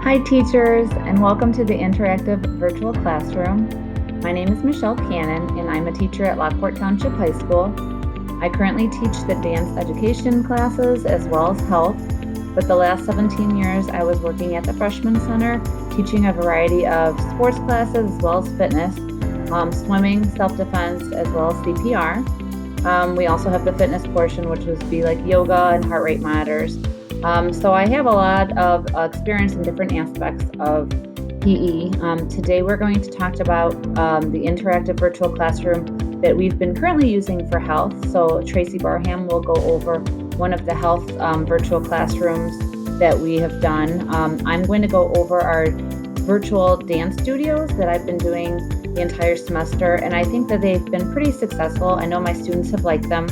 Hi teachers, and welcome to the interactive virtual classroom. My name is Michelle Cannon, and I'm a teacher at Lockport Township High School. I currently teach the dance education classes as well as health, but the last 17 years I was working at the Freshman Center, teaching a variety of sports classes as well as fitness, swimming, self-defense, as well as CPR. We also have the fitness portion, which would be like yoga and heart rate monitors. So I have a lot of experience in different aspects of PE. Today we're going to talk about the interactive virtual classroom that we've been currently using for health. So Tracy Barham will go over one of the health virtual classrooms that we have done. I'm going to go over our virtual dance studios that I've been doing the entire semester, and I think that they've been pretty successful. I know my students have liked them,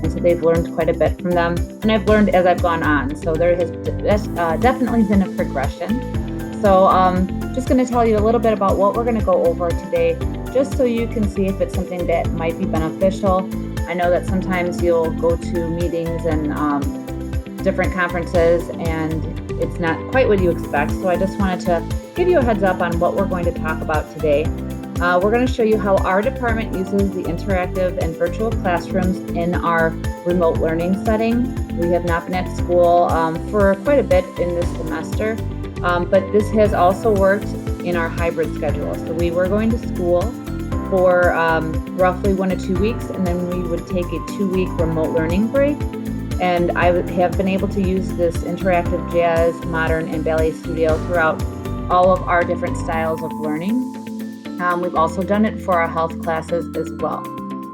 and so they've learned quite a bit from them, and I've learned as I've gone on. So there has definitely been a progression. So just going to tell you a little bit about what we're going to go over today, just so you can see if it's something that might be beneficial. I know that sometimes you'll go to meetings and different conferences and it's not quite what you expect. So I just wanted to give you a heads up on what we're going to talk about today. We're going to show you how our department uses the interactive and virtual classrooms in our remote learning setting. We have not been at school for quite a bit in this semester, but this has also worked in our hybrid schedule. So we were going to school for roughly 1 to 2 weeks, and then we would take a 2-week remote learning break. And I have been able to use this interactive jazz, modern, and ballet studio throughout all of our different styles of learning. We've also done it for our health classes as well.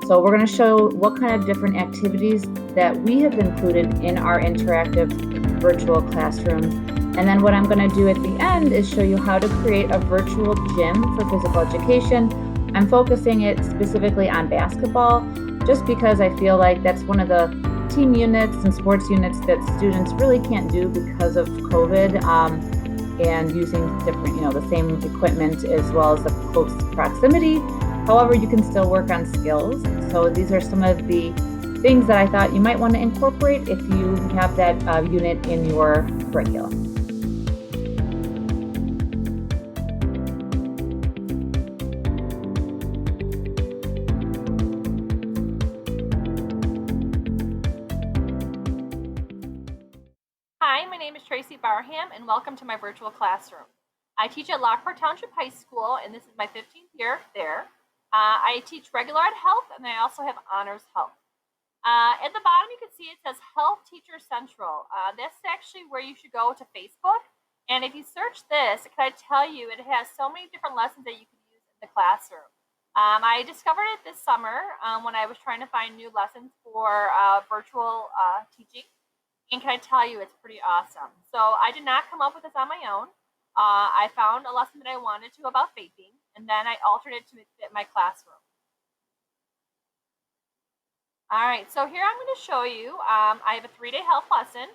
So we're going to show what kind of different activities that we have included in our interactive virtual classrooms. And then what I'm going to do at the end is show you how to create a virtual gym for physical education. I'm focusing it specifically on basketball, just because I feel like that's one of the team units and sports units that students really can't do because of COVID. And using different, the same equipment as well as the close proximity. However, you can still work on skills. So these are some of the things that I thought you might want to incorporate if you have that unit in your curriculum. Hi, my name is Tracy Barham, and welcome to my virtual classroom. I teach at Lockport Township High School, and this is my 15th year there. I teach regular ed health, and I also have honors health. At the bottom, you can see it says Health Teacher Central. That's actually where you should go to Facebook. And if you search this, can I tell you, it has so many different lessons that you can use in the classroom. I discovered it this summer when I was trying to find new lessons for virtual teaching. And can I tell you, it's pretty awesome. So I did not come up with this on my own. I found a lesson that I wanted to about vaping, and then I altered it to fit my classroom. All right, so here I'm going to show you, I have a 3-day health lesson.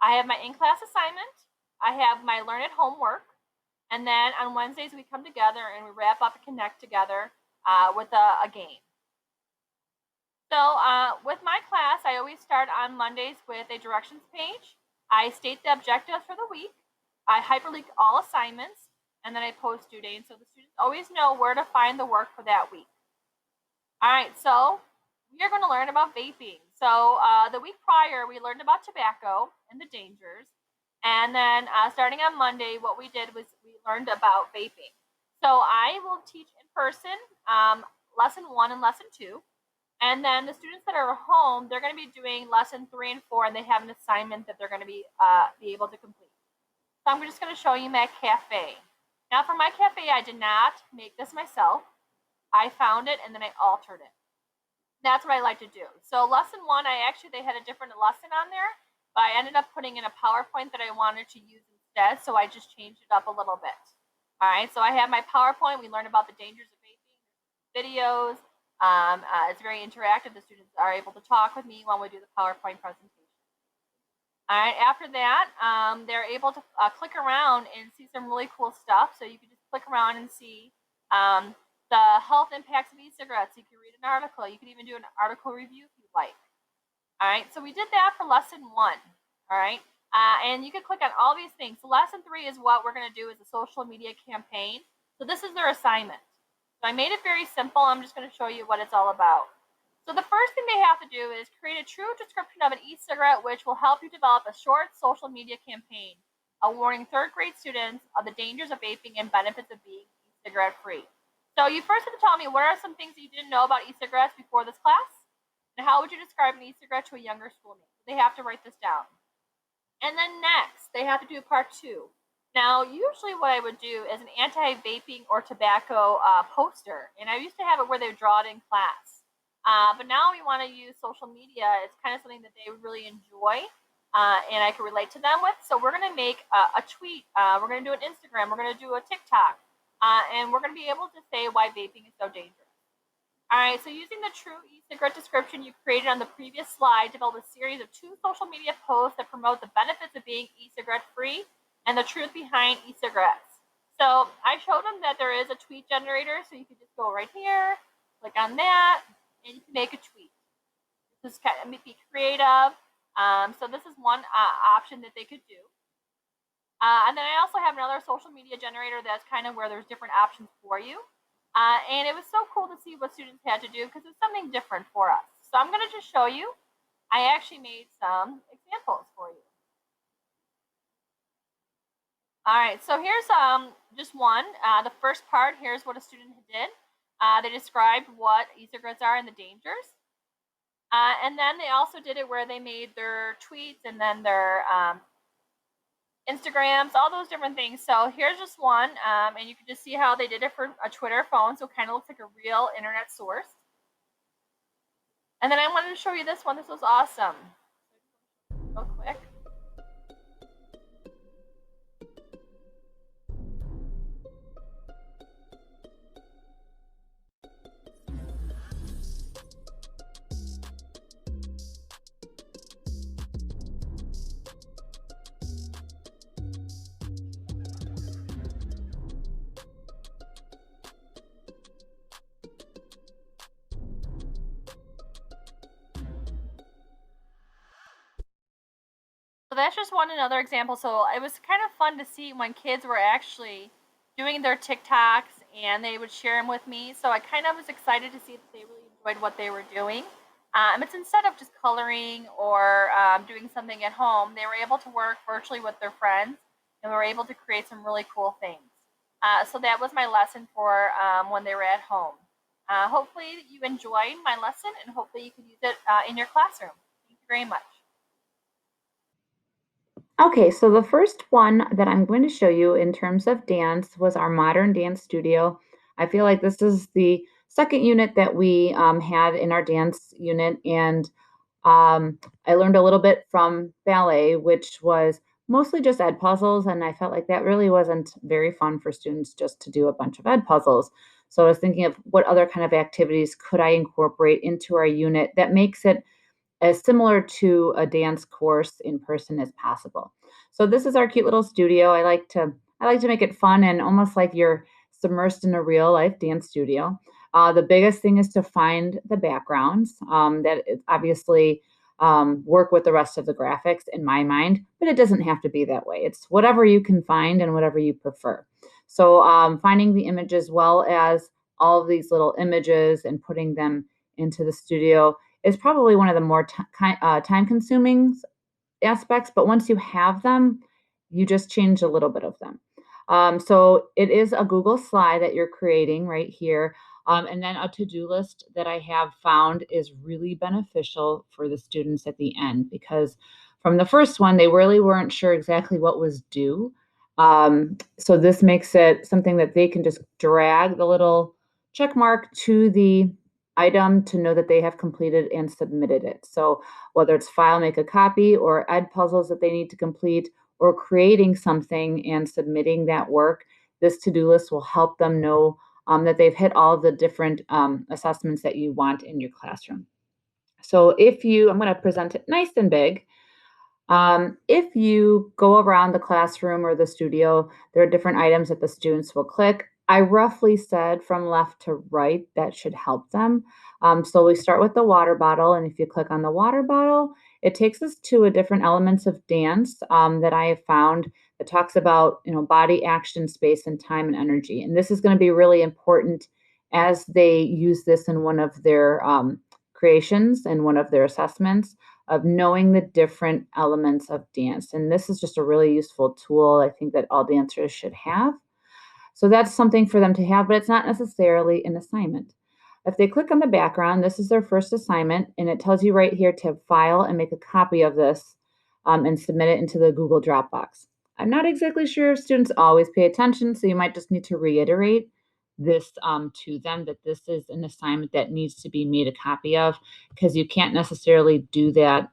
I have my in-class assignment. I have my learn at home work. And then on Wednesdays, we come together and we wrap up and connect together with a game. So with my class, I always start on Mondays with a directions page. I state the objectives for the week. I hyperlink all assignments, and then I post due date, so the students always know where to find the work for that week. All right, so we are going to learn about vaping. So the week prior, we learned about tobacco and the dangers. And then starting on Monday, what we did was we learned about vaping. So I will teach in person lesson 1 and lesson 2. And then the students that are at home, they're going to be doing lesson 3 and 4, and they have an assignment that they're going to be able to complete. So I'm just going to show you my cafe. Now for my cafe, I did not make this myself. I found it and then I altered it. That's what I like to do. So lesson 1, they had a different lesson on there, but I ended up putting in a PowerPoint that I wanted to use instead, so I just changed it up a little bit. All right, so I have my PowerPoint. We learned about the dangers of vaping, videos. It's very interactive. The students are able to talk with me while we do the PowerPoint presentation. All right, after that, they're able to click around and see some really cool stuff. So you can just click around and see the health impacts of e-cigarettes. You can read an article. You can even do an article review if you'd like. All right, so we did that for lesson 1. All right, And you can click on all these things. So lesson 3 is what we're going to do is a social media campaign. So this is their assignment. So I made it very simple. I'm just going to show you what it's all about. So the first thing they have to do is create a true description of an e-cigarette, which will help you develop a short social media campaign, warning third grade students of the dangers of vaping and benefits of being e-cigarette free. So you first have to tell me what are some things that you didn't know about e-cigarettes before this class, and how would you describe an e-cigarette to a younger schoolmate? They have to write this down. And then next, they have to do part 2. Now, usually what I would do is an anti-vaping or tobacco poster, and I used to have it where they would draw it in class. But now we want to use social media. It's kind of something that they would really enjoy, and I can relate to them with. So we're going to make a tweet. We're going to do an Instagram. We're going to do a TikTok, and we're going to be able to say why vaping is so dangerous. All right, so using the true e-cigarette description you created on the previous slide, develop a series of 2 social media posts that promote the benefits of being e-cigarette free and the truth behind e-cigarettes. So I showed them that there is a tweet generator, so you can just go right here, click on that, and you can make a tweet. This is kind of be creative. So this is one option that they could do. And then I also have another social media generator that's kind of where there's different options for you. And it was so cool to see what students had to do because it's something different for us. So I'm going to just show you. I actually made some examples for you. All right, so here's just one. The first part, here's what a student did. They described what e-cigarettes are and the dangers. And then they also did it where they made their tweets and then their Instagrams, all those different things. So here's just one, and you can just see how they did it for a Twitter phone, so it kind of looks like a real internet source. And then I wanted to show you this one. This was awesome. Real quick. So that's just another example. So it was kind of fun to see when kids were actually doing their TikToks and they would share them with me. So I kind of was excited to see that they really enjoyed what they were doing. It's instead of just coloring or doing something at home, they were able to work virtually with their friends and were able to create some really cool things. So that was my lesson for when they were at home. Hopefully you enjoyed my lesson and hopefully you can use it in your classroom. Thank you very much. Okay, so the first one that I'm going to show you in terms of dance was our modern dance studio. I feel like this is the second unit that we had in our dance unit, and I learned a little bit from ballet, which was mostly just ed puzzles, and I felt like that really wasn't very fun for students just to do a bunch of ed puzzles. So I was thinking of what other kind of activities could I incorporate into our unit that makes it as similar to a dance course in person as possible. So this is our cute little studio. I like to make it fun and almost like you're submersed in a real life dance studio. The biggest thing is to find the backgrounds that obviously work with the rest of the graphics in my mind, but it doesn't have to be that way. It's whatever you can find and whatever you prefer. So finding the image as well as all of these little images and putting them into the studio is probably one of the more time-consuming aspects, but once you have them, you just change a little bit of them. So it is a Google slide that you're creating right here. And then a to-do list that I have found is really beneficial for the students at the end because from the first one, they really weren't sure exactly what was due. So this makes it something that they can just drag the little check mark to the item to know that they have completed and submitted it. So whether it's file, make a copy, or ed puzzles that they need to complete, or creating something and submitting that work, this to-do list will help them know that they've hit all the different assessments that you want in your classroom. So I'm going to present it nice and big. If you go around the classroom or the studio, there are different items that the students will click. I roughly said from left to right, that should help them. So we start with the water bottle, and if you click on the water bottle, it takes us to a different elements of dance that I have found that talks about, body, action, space, and time and energy. And this is going to be really important as they use this in one of their creations and one of their assessments of knowing the different elements of dance. And this is just a really useful tool I think that all dancers should have. So that's something for them to have, but it's not necessarily an assignment. If they click on the background, this is their first assignment, and it tells you right here to file and make a copy of this and submit it into the Google Dropbox. I'm not exactly sure if students always pay attention, so you might just need to reiterate this to them that this is an assignment that needs to be made a copy of, because you can't necessarily do that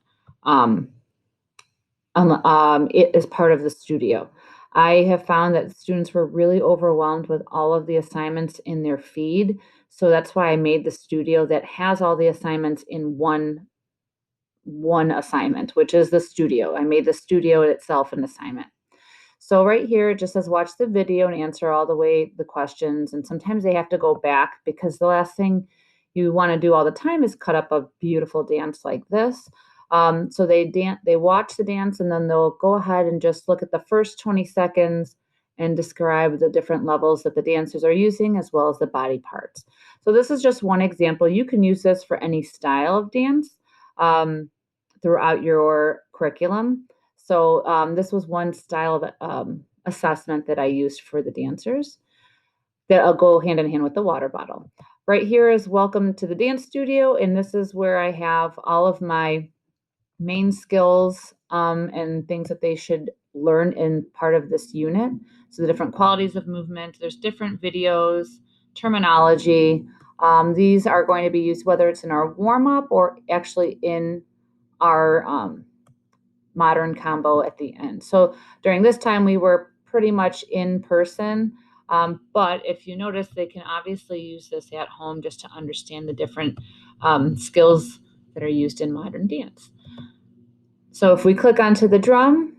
it is part of the studio. I have found that students were really overwhelmed with all of the assignments in their feed. So that's why I made the studio that has all the assignments in one assignment, which is the studio. I made the studio itself an assignment. So right here, it just says watch the video and answer all the questions. And sometimes they have to go back because the last thing you want to do all the time is cut up a beautiful dance like this. So they watch the dance and then they'll go ahead and just look at the first 20 seconds and describe the different levels that the dancers are using as well as the body parts. So this is just one example. You can use this for any style of dance throughout your curriculum. So this was one style of assessment that I used for the dancers that'll go hand in hand with the water bottle. Right here is welcome to the dance studio, and this is where I have all of my main skills and things that they should learn in part of this unit. So the different qualities of movement, there's different videos, terminology. These are going to be used whether it's in our warm-up or actually in our modern combo at the end. So during this time, we were pretty much in person. But if you notice, they can obviously use this at home just to understand the different skills that are used in modern dance. So if we click onto the drum,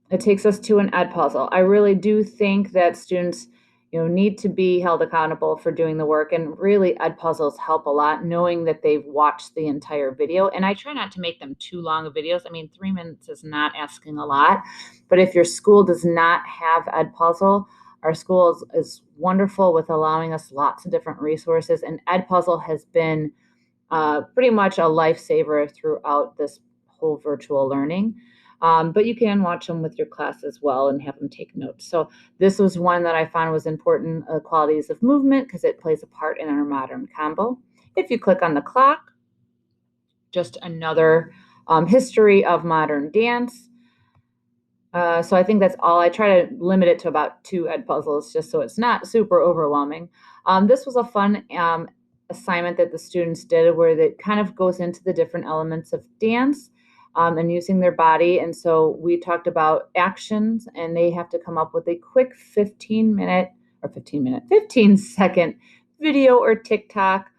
it takes us to an ed puzzle. I really do think that students need to be held accountable for doing the work, and really ed puzzles help a lot knowing that they've watched the entire video. And I try not to make them too long of videos. I mean, 3 minutes is not asking a lot, but if your school does not have ed puzzle, our school is wonderful with allowing us lots of different resources, and ed puzzle has been pretty much a lifesaver throughout this whole virtual learning. But you can watch them with your class as well and have them take notes. So this was one that I found was important, qualities of movement, because it plays a part in our modern combo. If you click on the clock, just another history of modern dance. So I think that's all. I try to limit it to about 2 ed puzzles just so it's not super overwhelming. This was a fun assignment that the students did where it kind of goes into the different elements of dance and using their body. And so we talked about actions, and they have to come up with a quick 15 second video or TikTok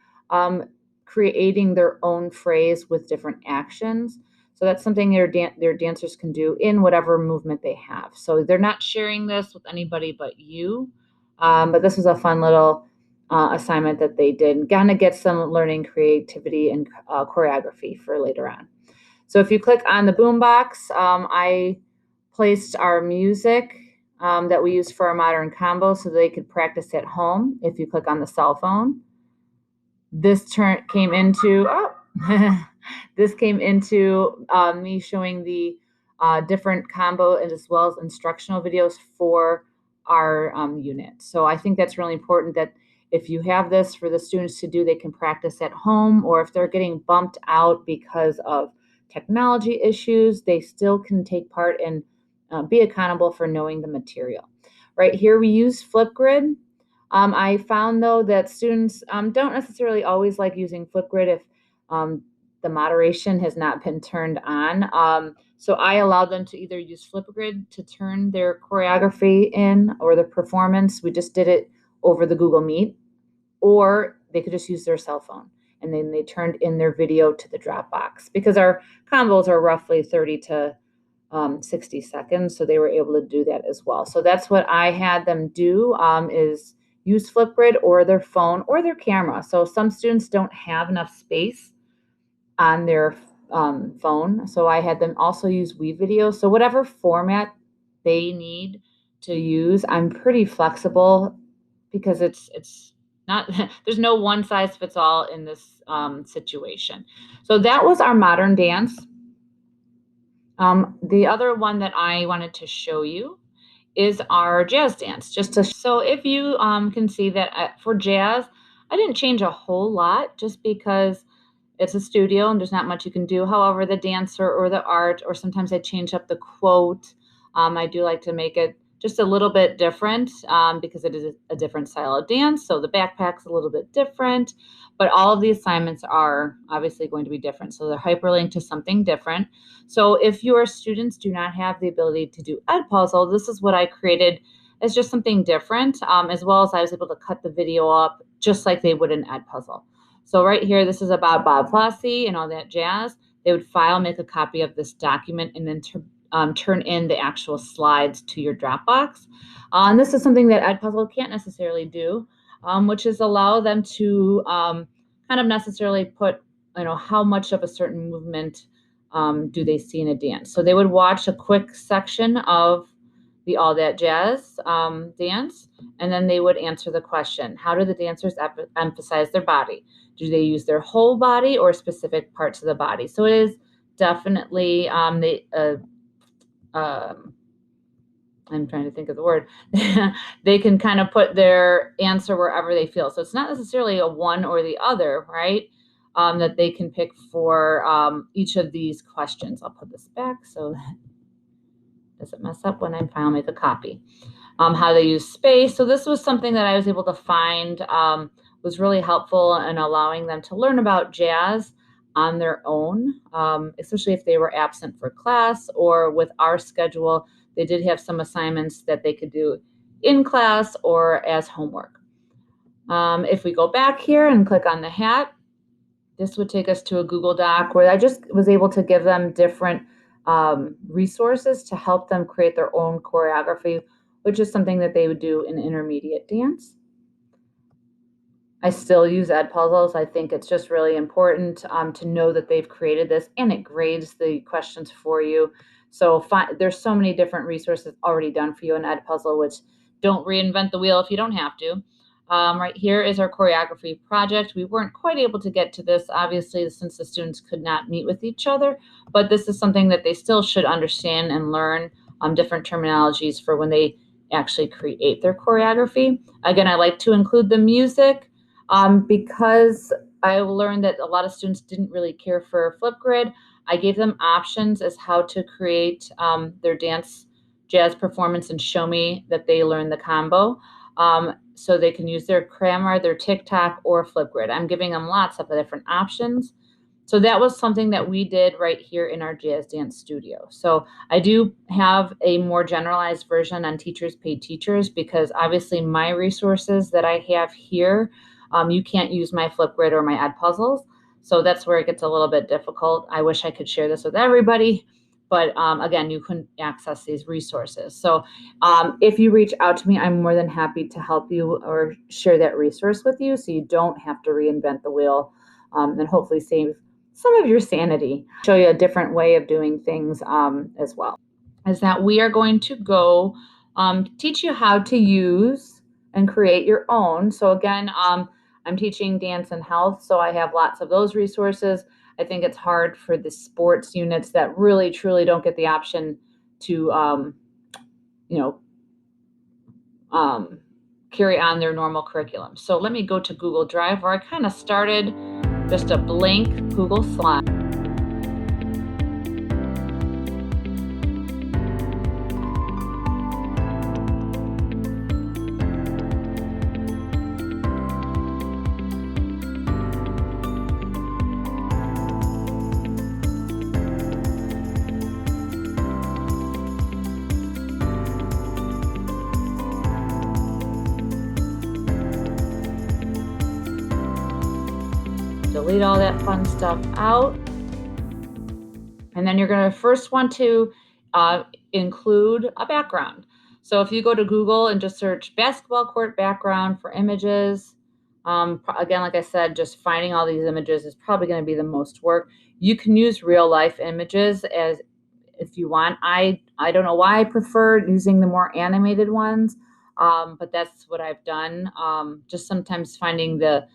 creating their own phrase with different actions. So that's something their dancers can do in whatever movement they have. So they're not sharing this with anybody but you. But this was a fun little assignment that they did. Kind of get some learning creativity and choreography for later on. So if you click on the boombox, I placed our music that we use for our modern combo so they could practice at home. If you click on the cell phone, this came into me showing the different combo as well as instructional videos for our unit. So I think that's really important that if you have this for the students to do, they can practice at home, or if they're getting bumped out because of technology issues, they still can take part and be accountable for knowing the material. Right here, we use Flipgrid. I found, though, that students don't necessarily always like using Flipgrid if the moderation has not been turned on. So I allowed them to either use Flipgrid to turn their choreography in or the performance. We just did it over the Google Meet, or they could just use their cell phone. And then they turned in their video to the Dropbox because our combos are roughly 30 to 60 seconds. So they were able to do that as well. So that's what I had them do is use Flipgrid or their phone or their camera. So some students don't have enough space on their phone. So I had them also use WeVideo. So whatever format they need to use, I'm pretty flexible because it's not there's no one size fits all in this situation. So that was our modern dance. The other one that I wanted to show you is our jazz dance. So if you can see that for jazz, I didn't change a whole lot just because it's a studio and there's not much you can do. However, the dancer or the art, or sometimes I change up the quote. I do like to make it just a little bit different because it is a different style of dance. So the backpack's a little bit different, but all of the assignments are obviously going to be different. So they're hyperlinked to something different. So if your students do not have the ability to do Edpuzzle, this is what I created as just something different, as well as I was able to cut the video up just like they would in Edpuzzle. So right here, this is about Bob Fosse and all that jazz. They would file, make a copy of this document, and then turn in the actual slides to your Dropbox. And this is something that Edpuzzle can't necessarily do, which is allow them to kind of necessarily put, how much of a certain movement do they see in a dance. So they would watch a quick section of the All That Jazz dance, and then they would answer the question, how do the dancers emphasize their body? Do they use their whole body or specific parts of the body? So it is definitely I'm trying to think of the word. They can kind of put their answer wherever they feel. So it's not necessarily a one or the other, right? That they can pick for each of these questions. I'll put this back so that doesn't mess up when I finally make a copy. How they use space. So this was something that I was able to find was really helpful in allowing them to learn about jazz on their own, especially if they were absent for class, or with our schedule, they did have some assignments that they could do in class or as homework. If we go back here and click on the hat, this would take us to a Google Doc where I just was able to give them different resources to help them create their own choreography, which is something that they would do in intermediate dance. I still use Edpuzzles. I think it's just really important to know that they've created this, and it grades the questions for you. So there's so many different resources already done for you in Edpuzzle, which don't reinvent the wheel if you don't have to. Right here is our choreography project. We weren't quite able to get to this, obviously, since the students could not meet with each other, but this is something that they still should understand and learn different terminologies for when they actually create their choreography. Again, I like to include the music because I learned that a lot of students didn't really care for Flipgrid. I gave them options as how to create their dance jazz performance and show me that they learn the combo. So they can use their Crammer, their TikTok, or Flipgrid. I'm giving them lots of different options. So that was something that we did right here in our jazz dance studio. So I do have a more generalized version on Teachers Pay Teachers, because obviously my resources that I have here, you can't use my Flipgrid or my Edpuzzles. So that's where it gets a little bit difficult. I wish I could share this with everybody, but again, you couldn't access these resources. So if you reach out to me, I'm more than happy to help you or share that resource with you so you don't have to reinvent the wheel, and hopefully save some of your sanity. Show you a different way of doing things as well. Is that we are going to go teach you how to use and create your own. So again, I'm teaching dance and health, so I have lots of those resources. I think it's hard for the sports units that really truly don't get the option to carry on their normal curriculum. So let me go to Google Drive, where I kind of started just a blank Google slide. Delete all that fun stuff out. And then you're going to first want to include a background. So if you go to Google and just search basketball court background for images, Again, like I said, just finding all these images is probably going to be the most work. You can use real life images as if you want. I don't know why I prefer using the more animated ones, but that's what I've done. Just sometimes finding the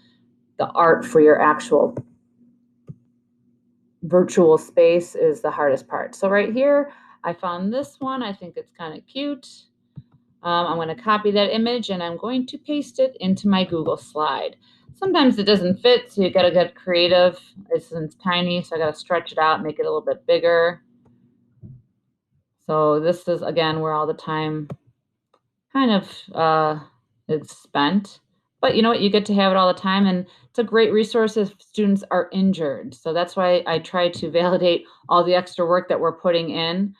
art for your actual virtual space is the hardest part. So right here, I found this one. I think it's kind of cute. I'm going to copy that image and I'm going to paste it into my Google slide. Sometimes it doesn't fit, so you got to get creative. It's tiny, so I got to stretch it out, make it a little bit bigger. So this is, again, where all the time kind of is spent. But you know what? You get to have it all the time, and it's a great resource if students are injured. So that's why I try to validate all the extra work that we're putting in,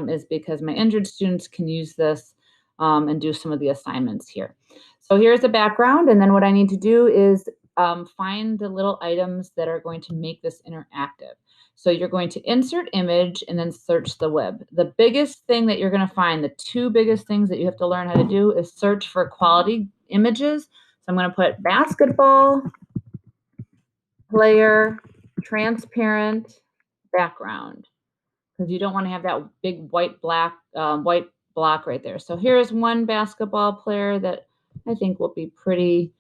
is because my injured students can use this and do some of the assignments here. So here's the background, and then what I need to do is find the little items that are going to make this interactive. So you're going to insert image and then search the web. The biggest thing that you're going to find, the two biggest things that you have to learn how to do is search for quality images. So I'm going to put basketball player transparent background, because you don't want to have that big white block right there. So here's one basketball player that I think will be pretty,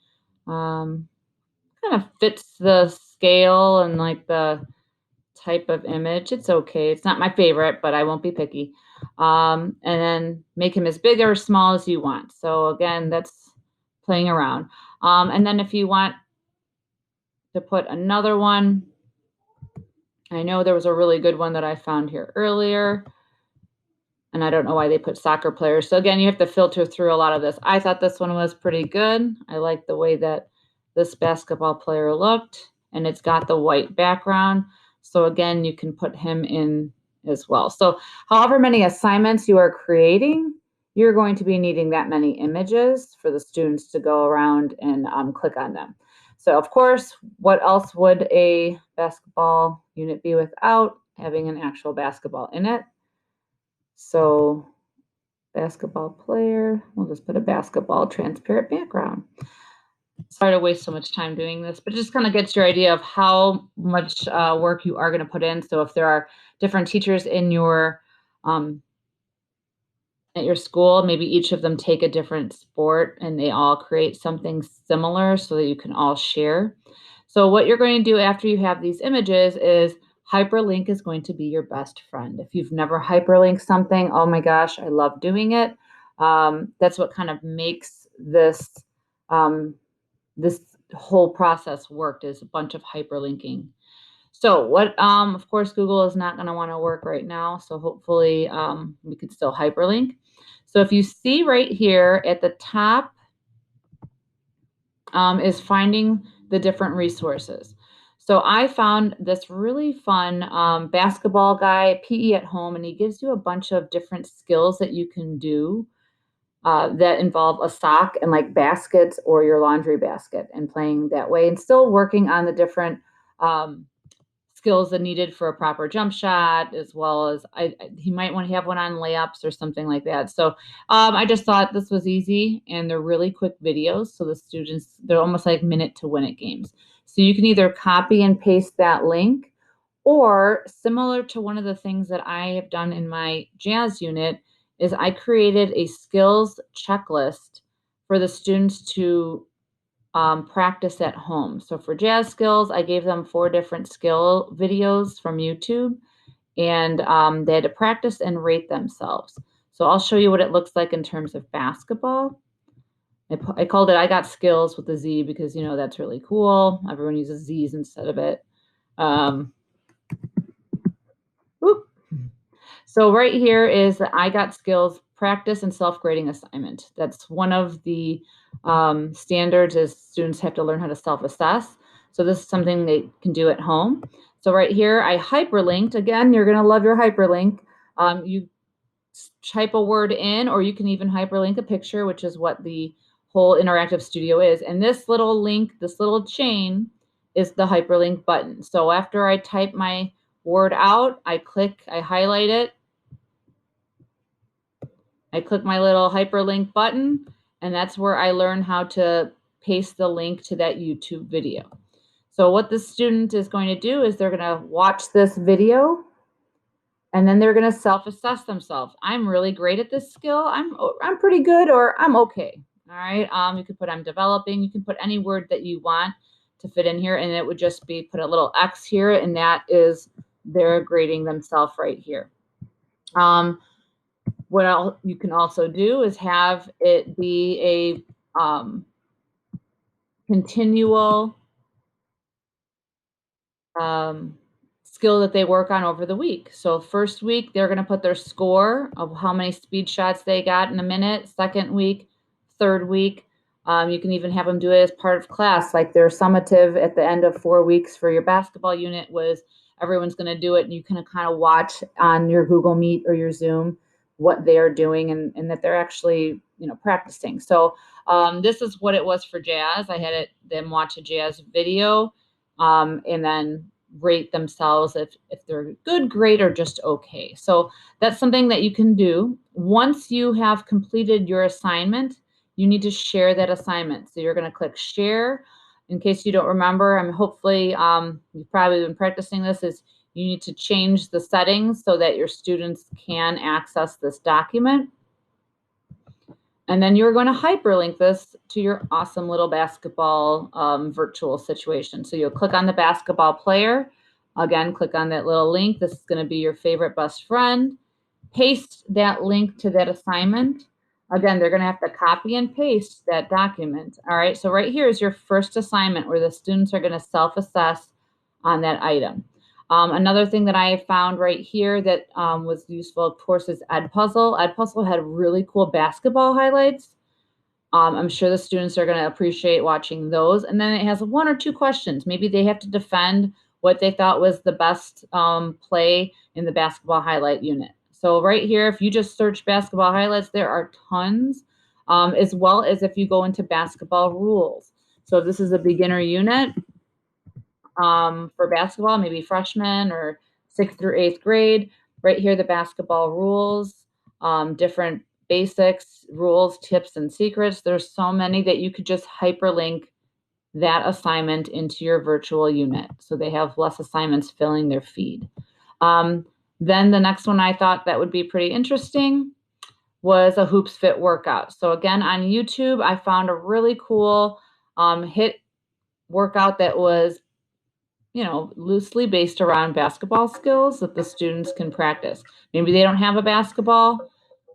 kind of fits the scale and like the type of image. It's okay. It's not my favorite, but I won't be picky. And then make him as big or small as you want. So again, that's playing around. And then if you want to put another one, I know there was a really good one that I found here earlier, and I don't know why they put soccer players. So again, you have to filter through a lot of this. I thought this one was pretty good. I like the way that this basketball player looked, and it's got the white background. So again, you can put him in as well. So however many assignments you are creating, you're going to be needing that many images for the students to go around and click on them. So of course, what else would a basketball unit be without having an actual basketball in it? So basketball player, we'll just put a basketball transparent background. Sorry to waste so much time doing this, but it just kind of gets your idea of how much work you are going to put in. So if there are different teachers in your at your school, maybe each of them take a different sport and they all create something similar so that you can all share. So what you're going to do after you have these images is hyperlink is going to be your best friend. If you've never hyperlinked something, oh my gosh, I love doing it. That's what kind of makes this this whole process worked, is a bunch of hyperlinking. So what, of course, Google is not going to want to work right now. So hopefully we could still hyperlink. So if you see right here at the top is finding the different resources. So I found this really fun basketball guy, PE at home, and he gives you a bunch of different skills that you can do that involve a sock and like baskets or your laundry basket, and playing that way and still working on the different skills that needed for a proper jump shot, as well as he might want to have one on layups or something like that. So I just thought this was easy, and they're really quick videos. So the students, they're almost like minute to win it games. So you can either copy and paste that link, or similar to one of the things that I have done in my jazz unit is I created a skills checklist for the students to practice at home. So for jazz skills, I gave them 4 different skill videos from YouTube, and they had to practice and rate themselves. So I'll show you what it looks like in terms of basketball. I called it I Got Skills with a Z because, you know, that's really cool. Everyone uses Z's instead of it. So right here is the I Got Skills practice and self-grading assignment. That's one of the standards, is students have to learn how to self-assess. So this is something they can do at home. So right here, I hyperlinked. Again, you're going to love your hyperlink. You type a word in, or you can even hyperlink a picture, which is what the whole interactive studio is. And this little link, this little chain, is the hyperlink button. So after I type my word out, I highlight it, I click my little hyperlink button, and that's where I learn how to paste the link to that YouTube video. So what the student is going to do is they're going to watch this video and then they're going to self-assess themselves. I'm really great at this skill. I'm pretty good, or I'm okay. All right. You can put I'm developing. You can put any word that you want to fit in here, and it would just be put a little X here, and that is they're grading themselves right here. What else you can also do is have it be a continual skill that they work on over the week. So first week, they're going to put their score of how many speed shots they got in a minute. Second week, third week, you can even have them do it as part of class. Like their summative at the end of 4 weeks for your basketball unit was everyone's going to do it, and you can kind of watch on your Google Meet or your Zoom what they are doing, and that they're actually, practicing. So this is what it was for jazz. I had them watch a jazz video, and then rate themselves if they're good, great, or just okay. So that's something that you can do. Once you have completed your assignment, you need to share that assignment. So you're going to click share. In case you don't remember, hopefully you've probably been practicing this, is you need to change the settings so that your students can access this document. And then you're going to hyperlink this to your awesome little basketball virtual situation. So you'll click on the basketball player. Again, click on that little link. This is going to be your favorite best friend. Paste that link to that assignment. Again, they're going to have to copy and paste that document. All right, so right here is your first assignment where the students are going to self-assess on that item. Another thing that I found right here that was useful, of course, is Edpuzzle. Edpuzzle had really cool basketball highlights. I'm sure the students are going to appreciate watching those. And then it has 1 or 2 questions. Maybe they have to defend what they thought was the best play in the basketball highlight unit. So right here, if you just search basketball highlights, there are tons, as well as if you go into basketball rules. So if this is a beginner unit, for basketball, maybe freshman or 6th through 8th grade. Right here, the basketball rules, different basics, rules, tips, and secrets. There's so many that you could just hyperlink that assignment into your virtual unit, so they have less assignments filling their feed. Then the next one I thought that would be pretty interesting was a Hoops Fit workout. So again, on YouTube, I found a really cool hit workout that was loosely based around basketball skills that the students can practice. Maybe they don't have a basketball,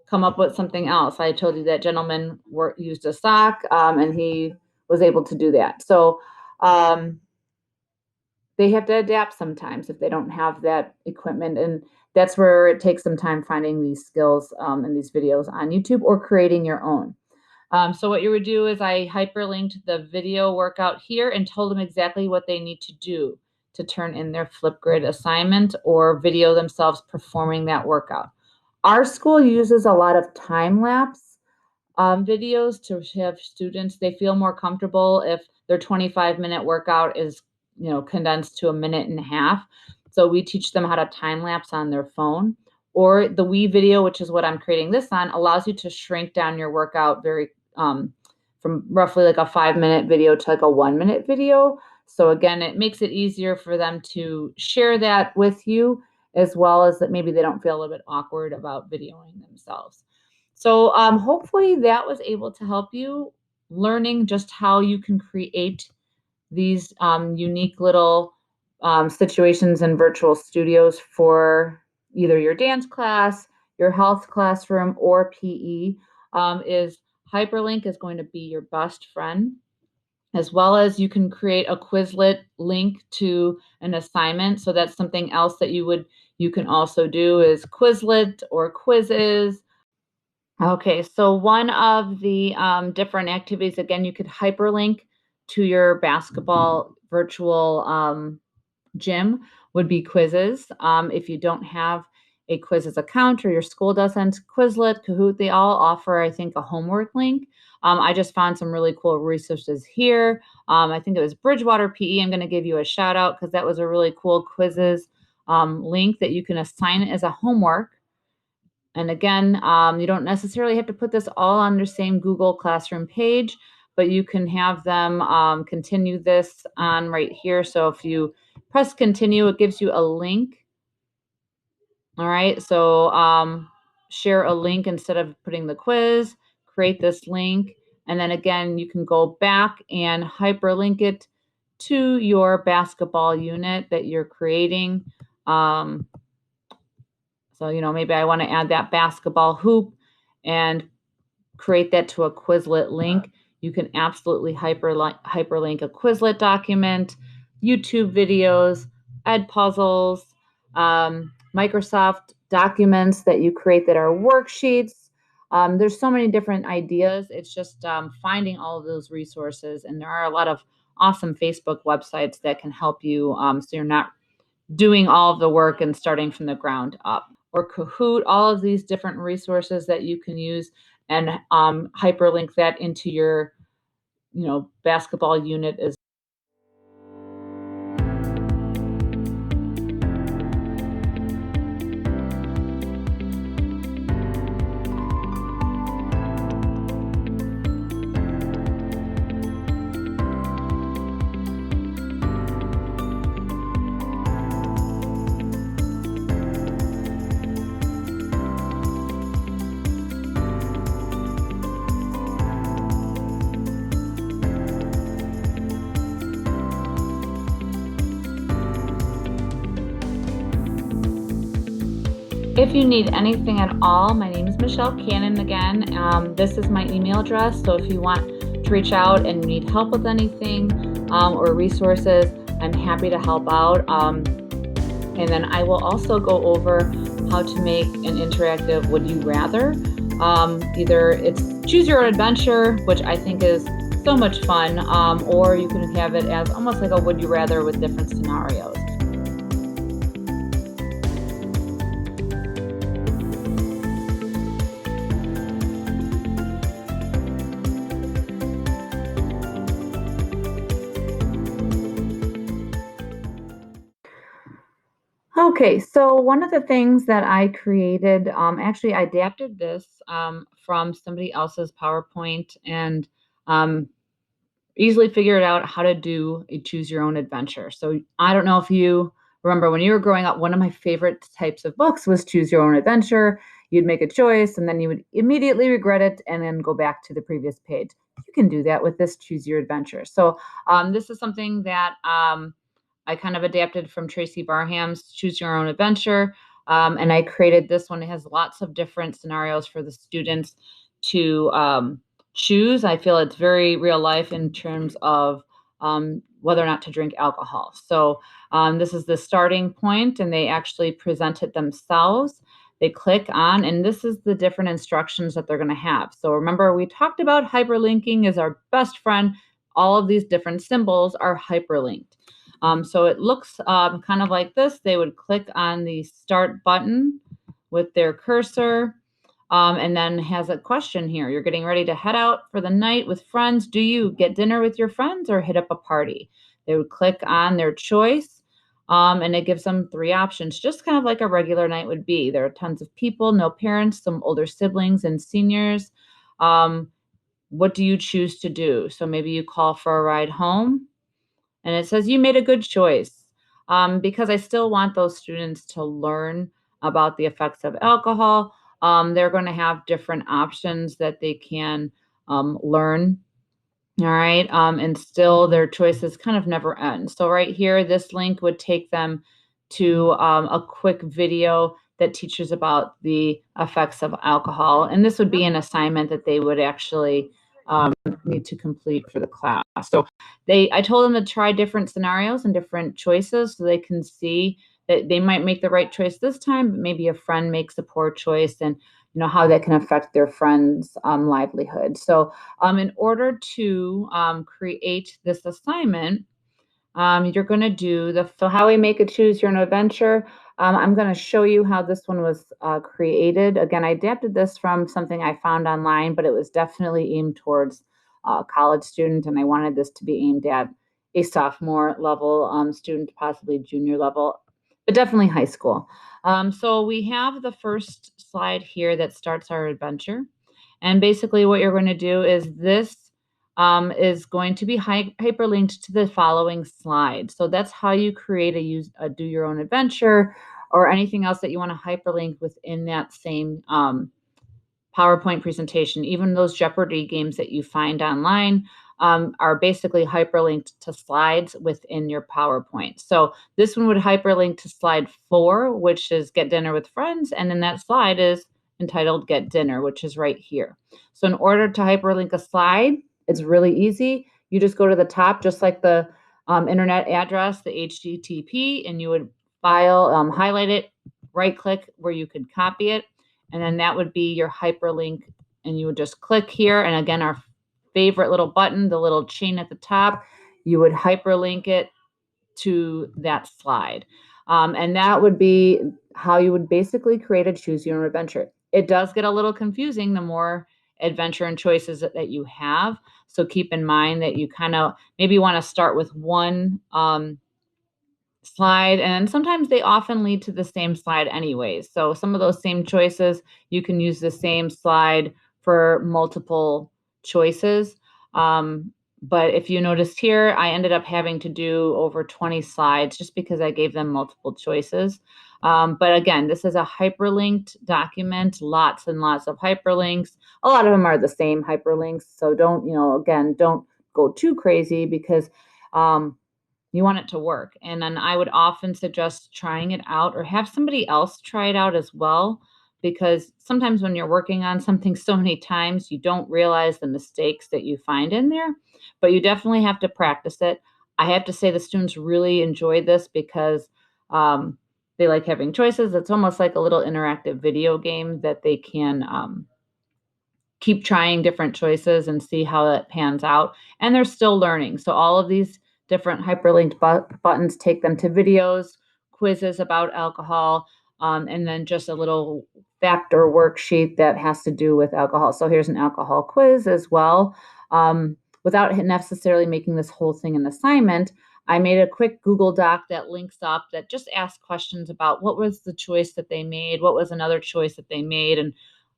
come up with something else. I told you that gentleman used a sock, and he was able to do that. So they have to adapt sometimes if they don't have that equipment. And that's where it takes some time finding these skills in these videos on YouTube or creating your own. So what you would do is I hyperlinked the video workout here and told them exactly what they need to do to turn in their Flipgrid assignment or video themselves performing that workout. Our school uses a lot of time-lapse videos to have students, they feel more comfortable if their 25-minute workout is condensed to a minute and a half. So we teach them how to time-lapse on their phone. Or the Wii video, which is what I'm creating this on, allows you to shrink down your workout very from roughly like a 5-minute video to like a 1-minute video. So again, it makes it easier for them to share that with you, as well as that maybe they don't feel a little bit awkward about videoing themselves. So hopefully that was able to help you learning just how you can create these unique little situations in virtual studios for either your dance class, your health classroom, or PE. Hyperlink is going to be your best friend, as well as you can create a Quizlet link to an assignment. So that's something else that you can also do is Quizlet or quizzes. Okay, so one of the different activities, again, you could hyperlink to your basketball virtual gym would be quizzes. If you don't have a quizzes account or your school doesn't, Quizlet, Kahoot, they all offer, I think, a homework link. I just found some really cool resources here. I think it was Bridgewater PE. I'm going to give you a shout out because that was a really cool quizzes link that you can assign it as a homework. And again, you don't necessarily have to put this all on the same Google Classroom page, but you can have them continue this on right here. So if you press continue, it gives you a link. All right, so share a link instead of putting the quiz, create this link, and then again, you can go back and hyperlink it to your basketball unit that you're creating. So, maybe I want to add that basketball hoop and create that to a Quizlet link. You can absolutely hyperlink a Quizlet document, YouTube videos, Ed puzzles, Microsoft documents that you create that are worksheets. There's so many different ideas. It's just finding all of those resources. And there are a lot of awesome Facebook websites that can help you so you're not doing all of the work and starting from the ground up. Or Kahoot, all of these different resources that you can use and hyperlink that into your, basketball unit as. If you need anything at all, my name is Michelle Cannon again. This is my email address, so if you want to reach out and need help with anything or resources, I'm happy to help out. And then I will also go over how to make an interactive Would You Rather. Either it's Choose Your Own Adventure, which I think is so much fun, or you can have it as almost like a Would You Rather with different scenarios. Okay, so one of the things that I created, actually I adapted this from somebody else's PowerPoint and easily figured out how to do a choose your own adventure. So I don't know if you remember when you were growing up, one of my favorite types of books was choose your own adventure. You'd make a choice and then you would immediately regret it and then go back to the previous page. You can do that with this choose your adventure. So this is something that I kind of adapted from Tracy Barham's Choose Your Own Adventure. And I created this one. It has lots of different scenarios for the students to choose. I feel it's very real life in terms of whether or not to drink alcohol. So this is the starting point, and they actually present it themselves. They click on, and this is the different instructions that they're going to have. So remember, we talked about hyperlinking is our best friend. All of these different symbols are hyperlinked. So it looks kind of like this. They would click on the start button with their cursor and then has a question here. You're getting ready to head out for the night with friends. Do you get dinner with your friends or hit up a party? They would click on their choice and it gives them 3 options, just kind of like a regular night would be. There are tons of people, no parents, some older siblings and seniors. What do you choose to do? So maybe you call for a ride home. And it says you made a good choice because I still want those students to learn about the effects of alcohol. They're going to have different options that they can learn. All right. And still their choices kind of never end. So right here, this link would take them to a quick video that teaches about the effects of alcohol. And this would be an assignment that they would actually need to complete for the class. So I told them to try different scenarios and different choices so they can see that they might make the right choice this time, but maybe a friend makes a poor choice and how that can affect their friend's livelihood. So in order to create this assignment, you're going to do so how we make a choose your own adventure. I'm going to show you how this one was created. Again, I adapted this from something I found online, but it was definitely aimed towards a college student, and I wanted this to be aimed at a sophomore level student, possibly junior level, but definitely high school. So we have the first slide here that starts our adventure. And basically what you're going to do is this is going to be hyperlinked to the following slide. So that's how you create a do your own adventure or anything else that you want to hyperlink within that same PowerPoint presentation. Even those Jeopardy games that you find online are basically hyperlinked to slides within your PowerPoint. So this one would hyperlink to slide 4, which is Get Dinner with Friends, and then that slide is entitled Get Dinner, which is right here. So in order to hyperlink a slide, it's really easy. You just go to the top, just like the internet address, the HTTP, and you would highlight it, right click where you could copy it, and then that would be your hyperlink, and you would just click here. And again, our favorite little button, the little chain at the top, you would hyperlink it to that slide. And that would be how you would basically create a choose your own adventure. It does get a little confusing the more adventure and choices that you have. So keep in mind that you kind of maybe want to start with one slide, and sometimes they often lead to the same slide anyways. So some of those same choices, you can use the same slide for multiple choices. But if you noticed here, I ended up having to do over 20 slides just because I gave them multiple choices. But again, this is a hyperlinked document, lots and lots of hyperlinks. A lot of them are the same hyperlinks. So don't go too crazy because you want it to work. And then I would often suggest trying it out or have somebody else try it out as well, because sometimes when you're working on something so many times, you don't realize the mistakes that you find in there, but you definitely have to practice it. I have to say the students really enjoy this because they like having choices. It's almost like a little interactive video game that they can keep trying different choices and see how it pans out. And they're still learning. So all of these different hyperlinked buttons take them to videos, quizzes about alcohol, and then just a little factor worksheet that has to do with alcohol. So here's an alcohol quiz as well. Without necessarily making this whole thing an assignment, I made a quick Google Doc that links up that just asks questions about what was the choice that they made, what was another choice that they made, and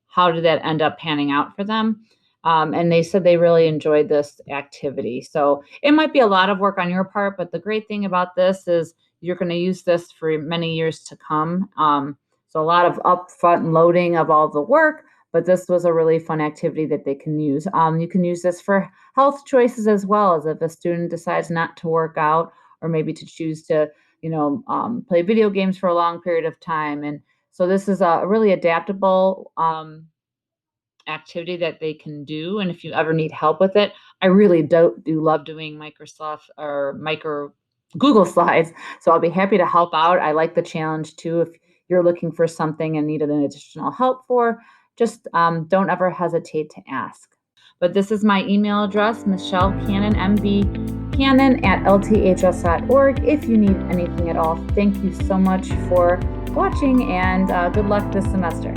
how did that end up panning out for them. And they said they really enjoyed this activity. So it might be a lot of work on your part, but the great thing about this is you're going to use this for many years to come. So a lot of upfront loading of all the work, but this was a really fun activity that they can use. You can use this for health choices as well, as if a student decides not to work out or maybe to choose to, play video games for a long period of time. And so this is a really adaptable activity that they can do. And if you ever need help with it, I really do love doing Microsoft or Google Slides. So I'll be happy to help out. I like the challenge too. If you're looking for something and needed an additional help for, just don't ever hesitate to ask. But this is my email address, Michelle Cannon, MB Cannon at lths.org. If you need anything at all, thank you so much for watching, and good luck this semester.